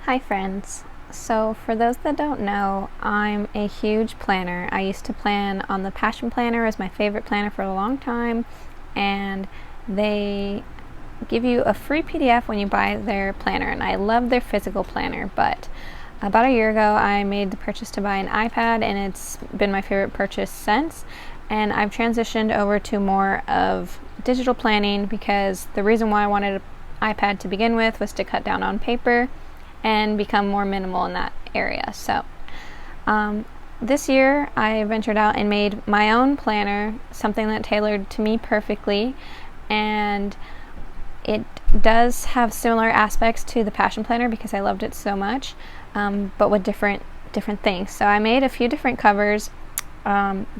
Hi friends. So for those that don't know, I'm a huge planner. I used to plan on the Passion Planner as my favorite planner for a long time, and they give you a free PDF when you buy their planner, and I love their physical planner, but about a year ago I made the purchase to buy an iPad, and it's been my favorite purchase since, and I've transitioned over to more of digital planning because the reason why I wanted an iPad to begin with was to cut down on paper and become more minimal in that area. So this year I ventured out and made my own planner, something that tailored to me perfectly, and it does have similar aspects to the Passion Planner because I loved it so much, but with different things. So I made a few different covers.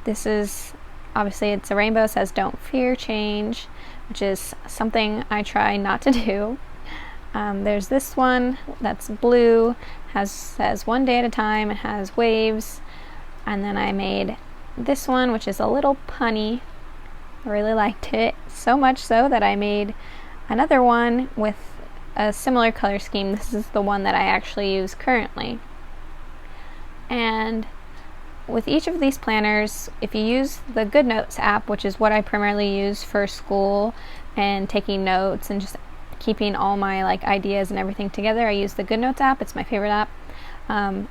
This is obviously, it's a rainbow. It says "Don't fear change," which is something I try not to do. There's this one that's blue, says "One day at a time." It has waves. And then I made this one, which is a little punny. I really liked it, so much so that I made another one with a similar color scheme. This is the one that I actually use currently. And with each of these planners, if you use the GoodNotes app, which is what I primarily use for school and taking notes and just keeping all my ideas and everything together, I use the GoodNotes app. It's my favorite app.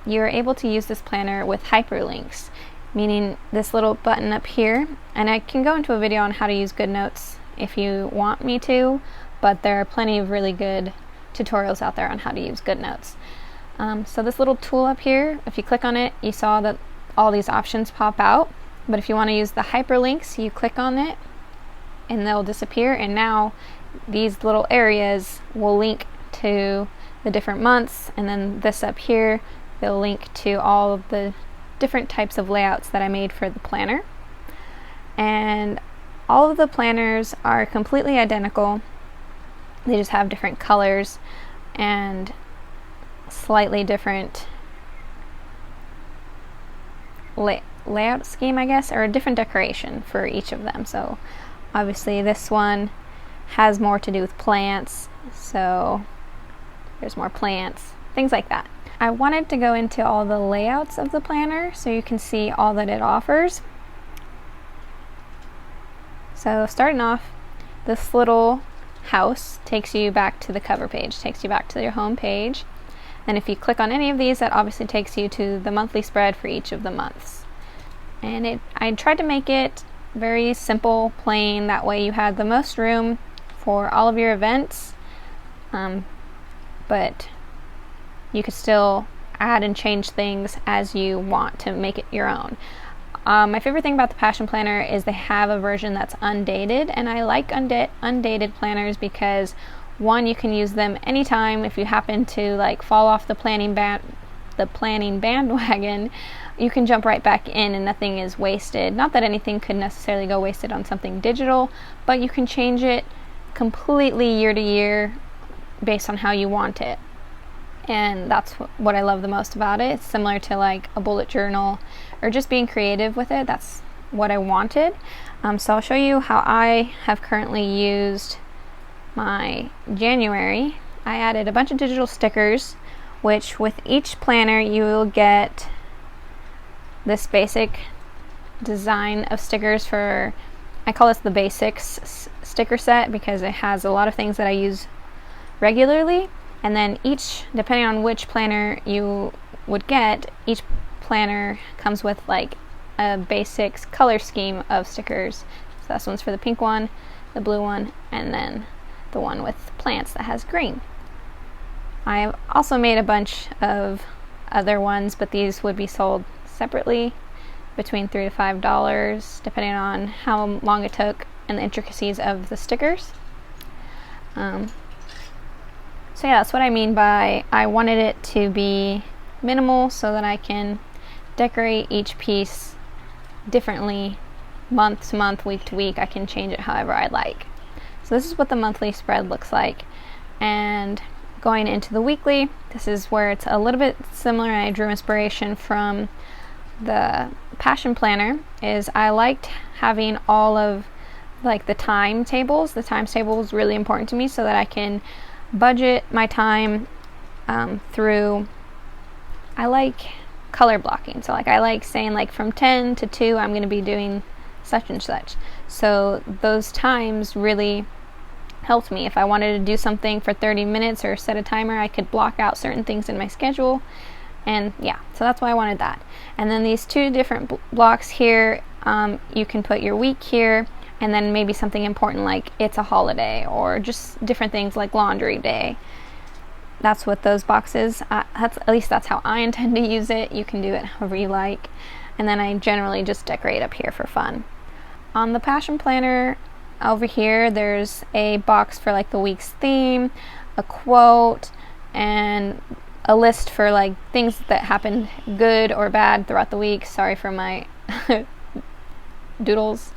You're able to use this planner with hyperlinks, meaning this little button up here, and I can go into a video on how to use GoodNotes if you want me to, but there are plenty of really good tutorials out there on how to use GoodNotes. So this little tool up here, if you click on it, you saw that all these options pop out, but if you want to use the hyperlinks, you click on it and they'll disappear, and now these little areas will link to the different months, and then this up here, they'll link to all of the different types of layouts that I made for the planner. And all of the planners are completely identical. They just have different colors and slightly different layout scheme, I guess, or a different decoration for each of them. So obviously this one has more to do with plants, so there's more plants, things like that. I wanted to go into all the layouts of the planner so you can see all that it offers. So starting off, this little house takes you back to the cover page, takes you back to your home page. And if you click on any of these, that obviously takes you to the monthly spread for each of the months. And I tried to make it very simple, plain, that way you had the most room for all of your events, but you could still add and change things as you want to make it your own. My favorite thing about the Passion Planner is they have a version that's undated, and I like undated planners because, one, you can use them anytime. If you happen to fall off the planning bandwagon, you can jump right back in and nothing is wasted. Not that anything could necessarily go wasted on something digital, but you can change it completely year to year based on how you want it. And that's what I love the most about it. It's similar to a bullet journal or just being creative with it. That's what I wanted. So I'll show you how I have currently used my January. I added a bunch of digital stickers, which with each planner you will get this basic design of stickers for, I call this the basics sticker set because it has a lot of things that I use regularly. And then each, depending on which planner you would get, each planner comes with a basics color scheme of stickers. So this one's for the pink one, the blue one, and then the one with plants that has green. I have also made a bunch of other ones, but these would be sold separately between $3 to $5, depending on how long it took and the intricacies of the stickers. So yeah, that's what I mean by I wanted it to be minimal so that I can decorate each piece differently month to month, week to week. I can change it however I like. So this is what the monthly spread looks like. And going into the weekly, this is where it's a little bit similar, and I drew inspiration from the Passion Planner. Is I liked having all of the timetables. The timetable is really important to me so that I can budget my time through, I like color blocking. So like I like saying like from 10 to 2 I'm going to be doing such and such. So those times really helped me. If I wanted to do something for 30 minutes or set a timer, I could block out certain things in my schedule. And yeah, so that's why I wanted that. And then these two different blocks here, you can put your week here, and then maybe something important like it's a holiday, or just different things like laundry day. That's what those boxes, at least that's how I intend to use it. You can do it however you like. And then I generally just decorate up here for fun. On the Passion Planner over here, there's a box for like the week's theme, a quote, and a list for like things that happened good or bad throughout the week. Sorry for my doodles.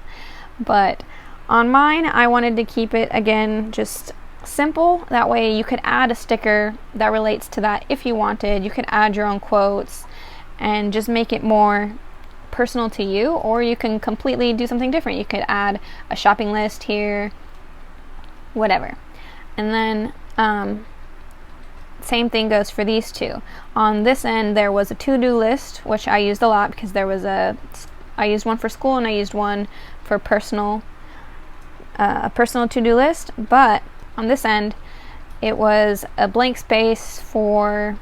But on mine, I wanted to keep it, again, just simple. That way you could add a sticker that relates to that if you wanted. You could add your own quotes and just make it more personal to you, or you can completely do something different. You could add a shopping list here, whatever. And then same thing goes for these two. On this end there was a to-do list, which I used a lot because I used one for school and I used one for a personal to-do list. But on this end it was a blank space for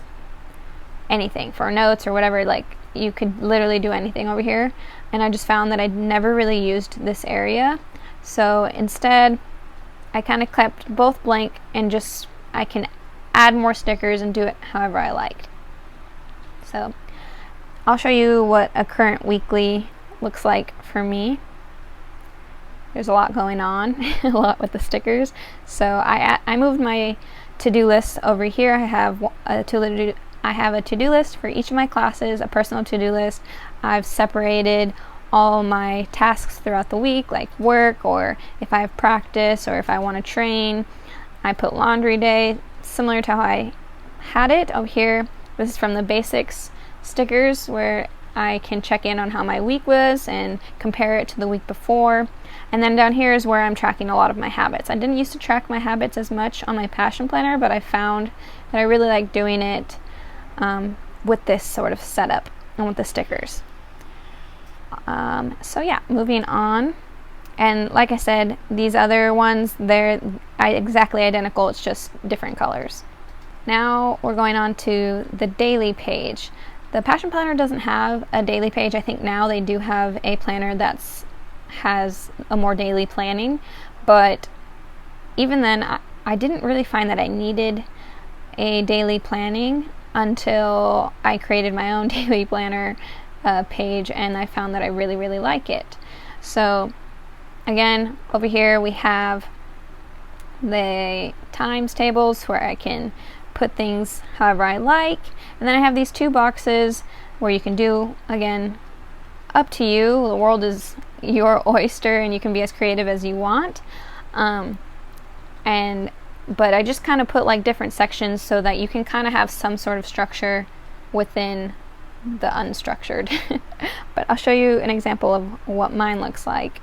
anything, for notes or whatever. Like you could literally do anything over here, and I just found that I'd never really used this area. So instead I kind of kept both blank, and just I can add more stickers and do it however I like. So I'll show you what a current weekly looks like for me. There's a lot going on, a lot with the stickers. So I moved my to-do list over here. I have a to-do list for each of my classes, a personal to-do list. I've separated all my tasks throughout the week, like work, or if I have practice, or if I want to train. I put laundry day, similar to how I had it over here. This is from the basics stickers, where I can check in on how my week was and compare it to the week before. And then down here is where I'm tracking a lot of my habits. I didn't used to track my habits as much on my Passion Planner, but I found that I really like doing it with this sort of setup and with the stickers. So yeah, moving on. And like I said, these other ones, they're exactly identical, it's just different colors. Now we're going on to the daily page. The Passion Planner doesn't have a daily page. I think now they do have a planner that has a more daily planning, but even then I didn't really find that I needed a daily planning until I created my own daily planner page, and I found that I really, really like it. So again, over here we have the times tables where I can put things however I like, and then I have these two boxes where you can do, again, up to you. The world is your oyster and you can be as creative as you want. But I just kind of put like different sections so that you can kind of have some sort of structure within the unstructured. But I'll show you an example of what mine looks like.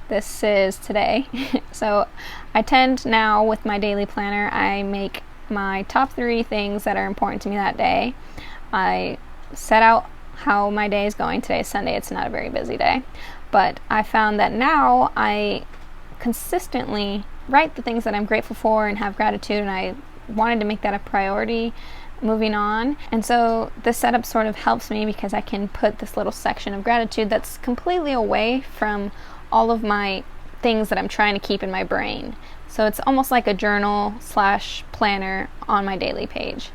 This is today. So I tend now with my daily planner, I make my top 3 things that are important to me that day. I set out how my day is going. Today is Sunday, it's not a very busy day, but I found that now I consistently write the things that I'm grateful for and have gratitude, and I wanted to make that a priority moving on. And so this setup sort of helps me because I can put this little section of gratitude that's completely away from all of my things that I'm trying to keep in my brain. So it's almost like a journal / planner on my daily page.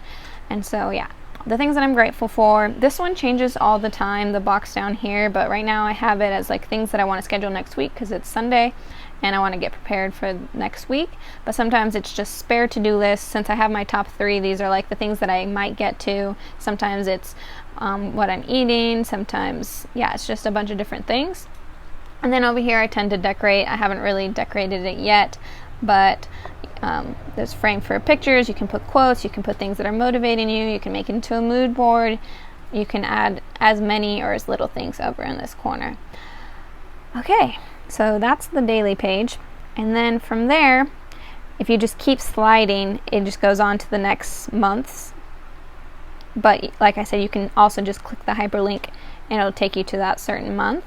And so yeah, the things that I'm grateful for. This one changes all the time, the box down here, but right now I have it as like things that I want to schedule next week because it's Sunday and I want to get prepared for next week. But sometimes it's just spare to-do lists. Since I have my top 3, these are like the things that I might get to. Sometimes it's what I'm eating. Sometimes, yeah, it's just a bunch of different things. And then over here I tend to decorate. I haven't really decorated it yet, but there's frame for pictures. You can put quotes, you can put things that are motivating you, you can make it into a mood board, you can add as many or as little things over in this corner. Okay, so that's the daily page. And then from there, if you just keep sliding, it just goes on to the next month's. But like I said, you can also just click the hyperlink and it'll take you to that certain month.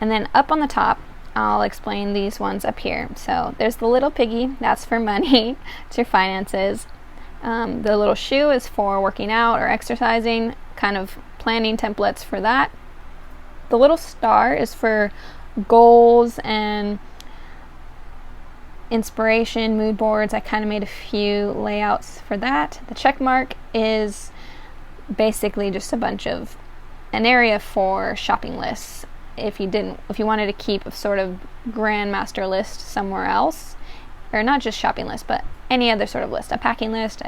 And then up on the top, I'll explain these ones up here. So there's the little piggy, that's for money. It's your finances. The little shoe is for working out or exercising, kind of planning templates for that. The little star is for goals and inspiration, mood boards. I kind of made a few layouts for that. The check mark is basically just an area for shopping lists. If you wanted to keep a sort of grandmaster list somewhere else, or not just shopping list, but any other sort of list, a packing list,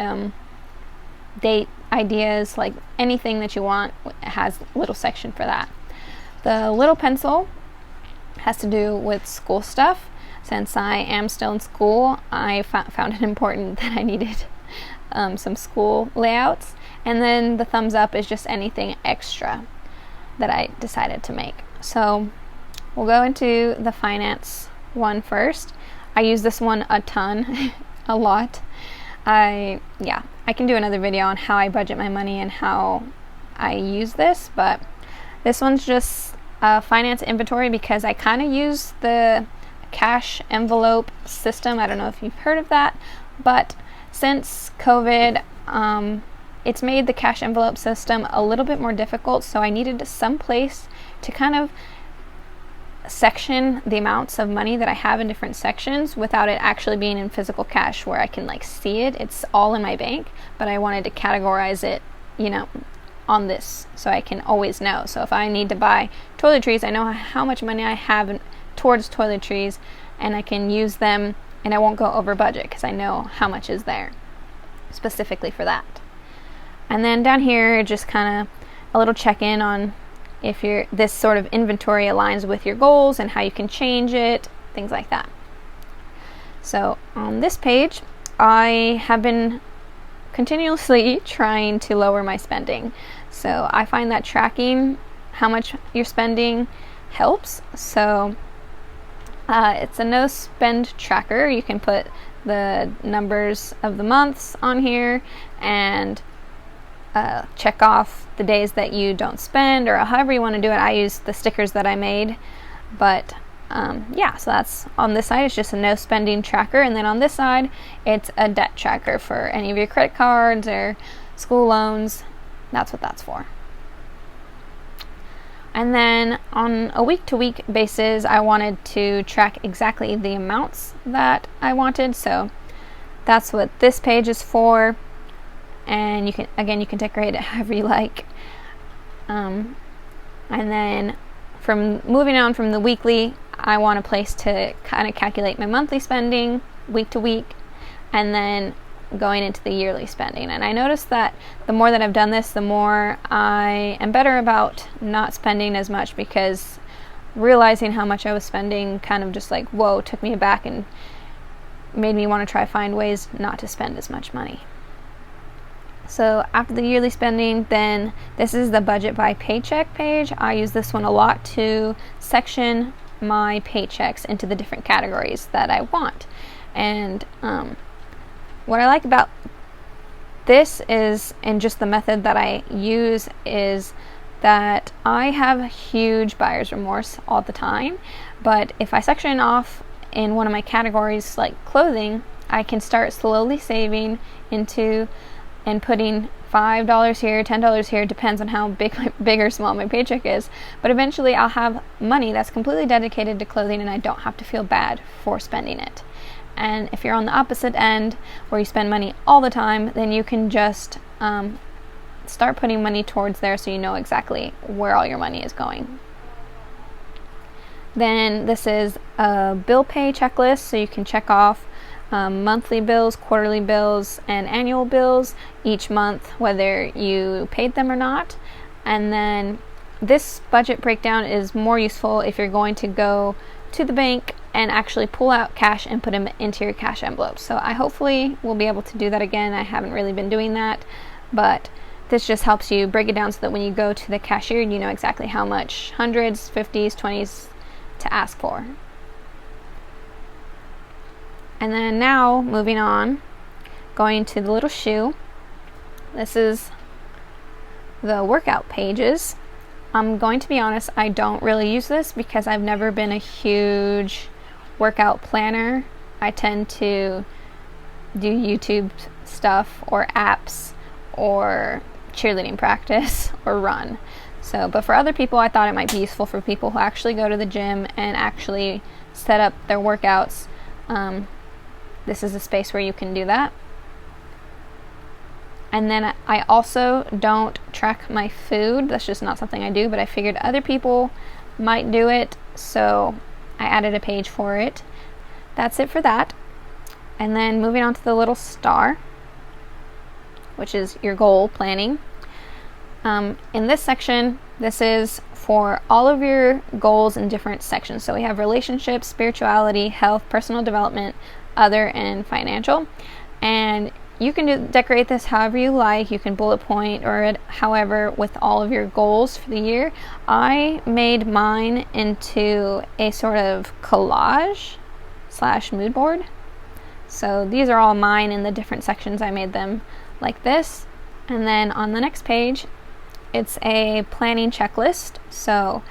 date ideas, like anything that you want has a little section for that. The little pencil has to do with school stuff. Since I am still in school, I found it important that I needed some school layouts. And then the thumbs up is just anything extra that I decided to make. So we'll go into the finance one first. I use this one a ton, a lot. I can do another video on how I budget my money and how I use this, but this one's just a finance inventory because I kind of use the cash envelope system. I don't know if you've heard of that, but since COVID, it's made the cash envelope system a little bit more difficult, so I needed some place to kind of section the amounts of money that I have in different sections without it actually being in physical cash where I can like see it. It's all in my bank, but I wanted to categorize it, on this so I can always know. So if I need to buy toiletries, I know how much money I have towards toiletries and I can use them and I won't go over budget because I know how much is there specifically for that. And then down here, just kind of a little check-in on if this sort of inventory aligns with your goals and how you can change it, things like that. So on this page, I have been continuously trying to lower my spending. So I find that tracking how much you're spending helps. So it's a no spend tracker. You can put the numbers of the months on here and check off the days that you don't spend, or however you want to do it. I use the stickers that I made, but so that's on this side. It's just a no spending tracker, and then on this side it's a debt tracker for any of your credit cards or school loans. That's what that's for. And then on a week-to-week basis, I wanted to track exactly the amounts that I wanted, so that's what this page is for. And you can decorate it however you like. And then from moving on from the weekly, I want a place to kind of calculate my monthly spending week to week, and then going into the yearly spending. And I noticed that the more that I've done this, the more I am better about not spending as much, because realizing how much I was spending kind of just like, whoa, took me aback and made me want to try find ways not to spend as much money. So after the yearly spending, then this is the budget by paycheck page. I use this one a lot to section my paychecks into the different categories that I want. And what I like about this is, and just the method that I use, is that I have huge buyer's remorse all the time. But if I section off in one of my categories like clothing, I can start slowly saving into and putting $5 here, $10 here, depends on how big or small my paycheck is. But eventually I'll have money that's completely dedicated to clothing and I don't have to feel bad for spending it. And if you're on the opposite end, where you spend money all the time, then you can just start putting money towards there so you know exactly where all your money is going. Then this is a bill pay checklist, so you can check off monthly bills, quarterly bills, and annual bills each month, whether you paid them or not. And then this budget breakdown is more useful if you're going to go to the bank and actually pull out cash and put them into your cash envelopes. So I hopefully will be able to do that again. I haven't really been doing that, but this just helps you break it down so that when you go to the cashier, you know exactly how much hundreds, 50s, 20s to ask for. And then now, moving on, going to the little shoe. This is the workout pages. I'm going to be honest, I don't really use this because I've never been a huge workout planner. I tend to do YouTube stuff or apps or cheerleading practice or run. So, but for other people, I thought it might be useful for people who actually go to the gym and actually set up their workouts. This is a space where you can do that. And then I also don't track my food. That's just not something I do, but I figured other people might do it, so I added a page for it. That's it for that. And then moving on to the little star, which is your goal planning. In this section, this is for all of your goals in different sections. So we have relationships, spirituality, health, personal development, other, and financial. And you can decorate this however you like. You can bullet point or it however with all of your goals for the year. I made mine into a sort of collage / mood board. So these are all mine in the different sections. I made them like this. And then on the next page, it's a planning checklist. So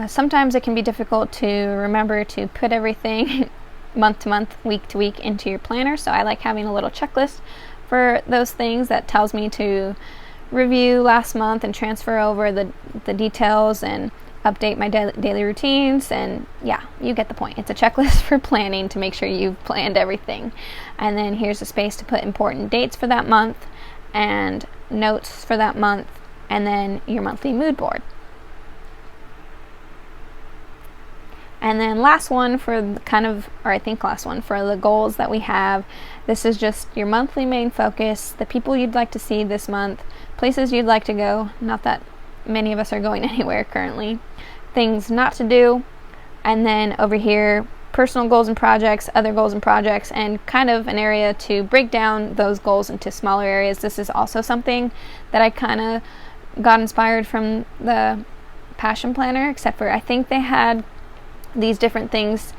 sometimes it can be difficult to remember to put everything month to month, week to week into your planner. So I like having a little checklist for those things that tells me to review last month and transfer over the details and update my daily routines. And yeah, you get the point. It's a checklist for planning to make sure you've planned everything. And then here's a space to put important dates for that month and notes for that month, and then your monthly mood board. And then last one for last one for the goals that we have. This is just your monthly main focus, the people you'd like to see this month, places you'd like to go, not that many of us are going anywhere currently, things not to do, and then over here, personal goals and projects, other goals and projects, and kind of an area to break down those goals into smaller areas. This is also something that I kind of got inspired from the Passion Planner, except for I think they had these different things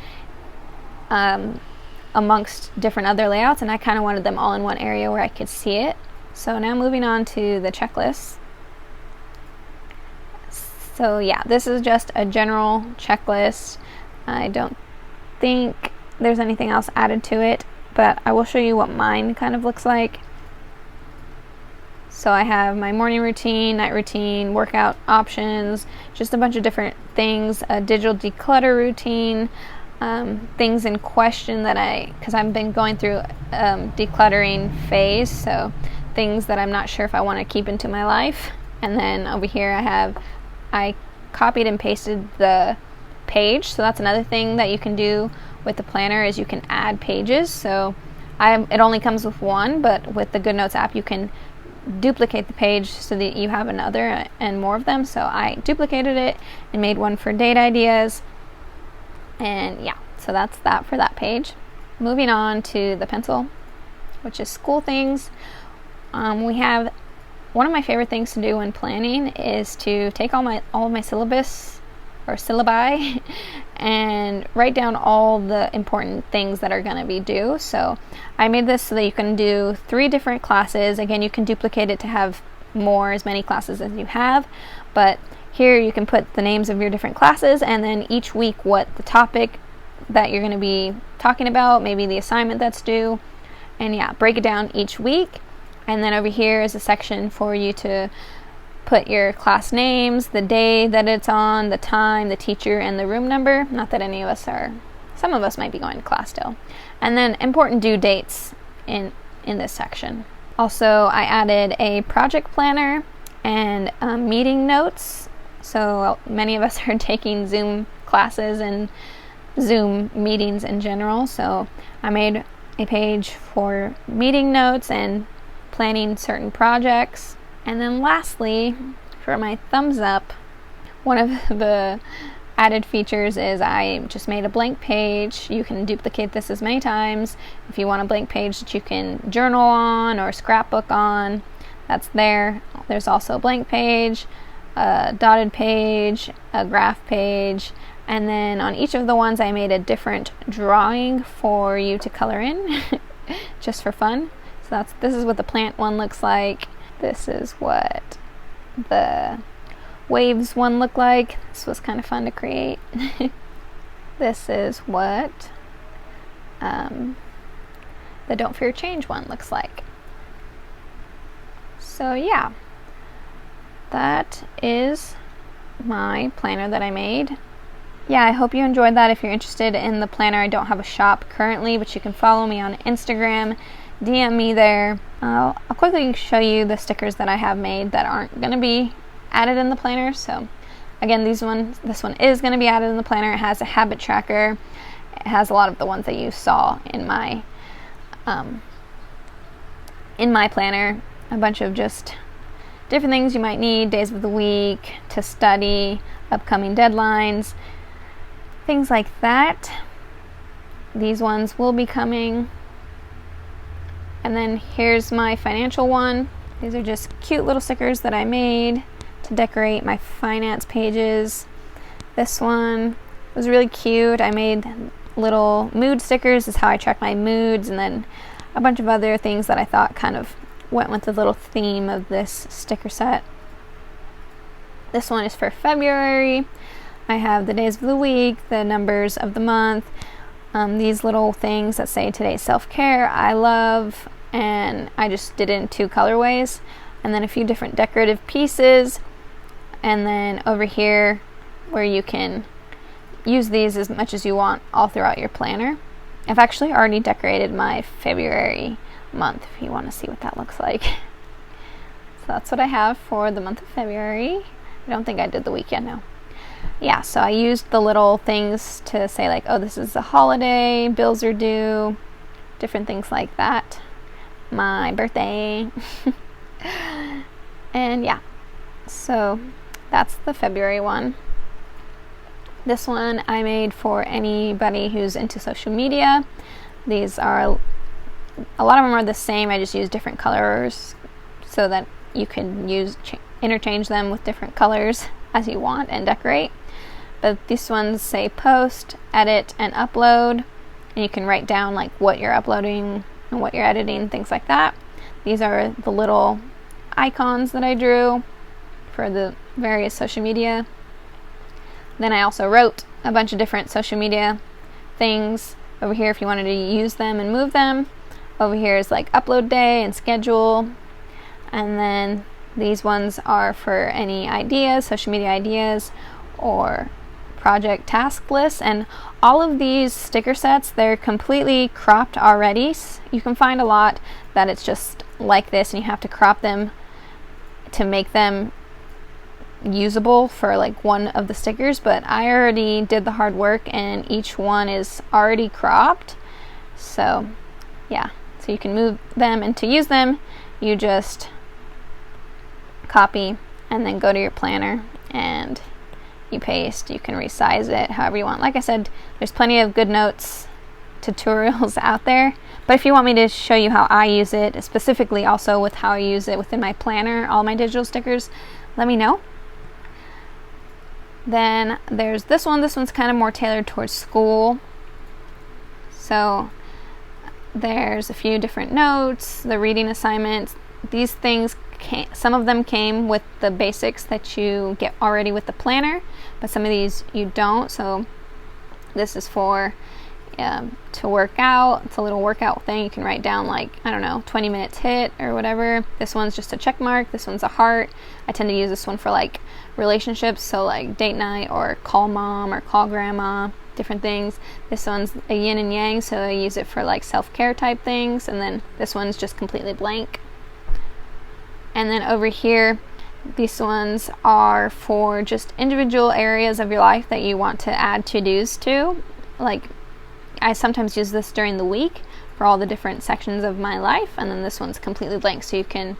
amongst different other layouts, and I kind of wanted them all in one area where I could see it. So now moving on to the checklist. So yeah, this is just a general checklist. I don't think there's anything else added to it, but I will show you what mine kind of looks like. So I have my morning routine, night routine, workout options, just a bunch of different things, a digital declutter routine, things in question because I've been going through decluttering phase, so things that I'm not sure if I want to keep into my life. And then over here I copied and pasted the page, so that's another thing that you can do with the planner is you can add pages. So it only comes with one, but with the GoodNotes app you can duplicate the page so that you have another and more of them. So I duplicated it and made one for date ideas, and yeah, so that's that for that page. Moving on to the pencil, which is school things. We have one of my favorite things to do when planning is to take all of my syllabus or syllabi and write down all the important things that are going to be due. So I made this so that you can do 3 different classes. Again, you can duplicate it to have as many classes as you have, but here you can put the names of your different classes and then each week what the topic that you're going to be talking about, maybe the assignment that's due, and yeah, break it down each week. And then over here is a section for you to put your class names, the day that it's on, the time, the teacher, and the room number. Not that any of us are. Some of us might be going to class still. And then important due dates in this section. Also, I added a project planner and meeting notes. So many of us are taking Zoom classes and Zoom meetings in general. So I made a page for meeting notes and planning certain projects. And then lastly, for my thumbs up, one of the added features is I just made a blank page. You can duplicate this as many times. If you want a blank page that you can journal on or scrapbook on, that's there. There's also a blank page, a dotted page, a graph page, And then on each of the ones I made a different drawing for you to color in just for fun. So this is what the plant one looks like. This is what the waves one looked like. This was kind of fun to create. This is what the Don't Fear Change one looks like. So yeah, that is my planner that I made. Yeah, I hope you enjoyed that. If you're interested in the planner, I don't have a shop currently, but you can follow me on Instagram, DM me there. I'll quickly show you the stickers that I have made that aren't going to be added in the planner. So again, this one is going to be added in the planner. It has a habit tracker. It has a lot of the ones that you saw in my planner. A bunch of just different things you might need, days of the week to study, upcoming deadlines, things like that. These ones will be coming. And then here's my financial one. These are just cute little stickers that I made to decorate my finance pages. This one was really cute. I made little mood stickers. This is how I track my moods, and then a bunch of other things that I thought kind of went with the little theme of this sticker set. This one is for February. I have the days of the week, the numbers of the month, these little things that say today's self-care, I love, and I just did it in 2 colorways, and then a few different decorative pieces, and then over here where you can use these as much as you want all throughout your planner. I've actually already decorated my February month if you want to see what that looks like. So that's what I have for the month of February. I don't think I did the week yet, no. Yeah, so I used the little things to say like, oh, this is a holiday, bills are due, different things like that. My birthday. And yeah, so that's the February one. This one I made for anybody who's into social media. These are, a lot of them are the same, I just use different colors so that you can interchange them with different colors as you want and decorate. But these ones say post, edit, and upload, and you can write down like what you're uploading and what you're editing, things like that. These are the little icons that I drew for the various social media. Then I also wrote a bunch of different social media things over here if you wanted to use them and move them. Over here is like upload day and schedule. And then these ones are for any ideas, social media ideas, or project task lists. And all of these sticker sets, they're completely cropped already. You can find a lot that it's just like this and you have to crop them to make them usable for like one of the stickers, but I already did the hard work and each one is already cropped. So yeah, so you can move them, and to use them you just copy and then go to your planner and you paste. You can resize it however you want. Like I said, there's plenty of GoodNotes tutorials out there, but if you want me to show you how I use it, specifically also with how I use it within my planner, all my digital stickers, let me know. Then there's this one. This one's kind of more tailored towards school. So there's a few different notes, the reading assignments. These things, some of them came with the basics that you get already with the planner, but some of these you don't. So this is for to work out. It's a little workout thing. You can write down like, I don't know, 20 minutes hit or whatever. This one's just a check mark. This one's a heart. I tend to use this one for like relationships, so like date night or call mom or call grandma, different things. This one's a yin and yang, so I use it for like self-care type things. And then this one's just completely blank. And then over here, these ones are for just individual areas of your life that you want to add to-dos to. Like, I sometimes use this during the week for all the different sections of my life, and then this one's completely blank, so you can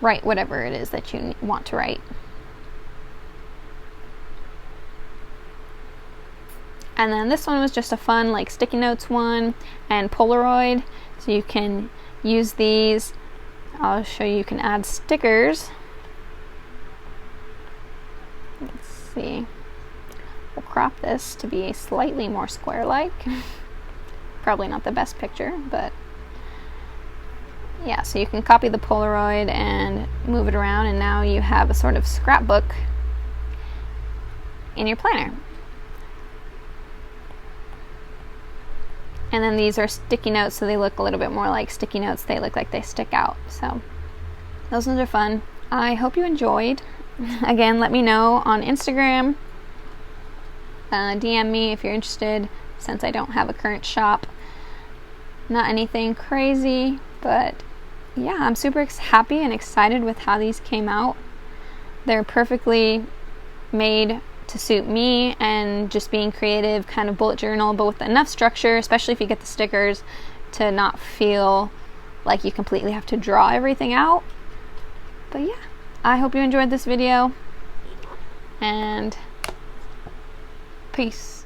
write whatever it is that you want to write. And then this one was just a fun like sticky notes one and Polaroid, so you can use these. I'll show you, you can add stickers. Let's see. We'll crop this to be slightly more square-like. Probably not the best picture, but yeah, so you can copy the Polaroid and move it around, and now you have a sort of scrapbook in your planner. And then these are sticky notes, so they look a little bit more like sticky notes. They look like they stick out. So those ones are fun. I hope you enjoyed. Again, let me know on Instagram. DM me if you're interested, since I don't have a current shop. Not anything crazy, but yeah, I'm super happy and excited with how these came out. They're perfectly made to suit me and just being creative, kind of bullet journal, but with enough structure, especially if you get the stickers, to not feel like you completely have to draw everything out. But yeah, I hope you enjoyed this video, and peace.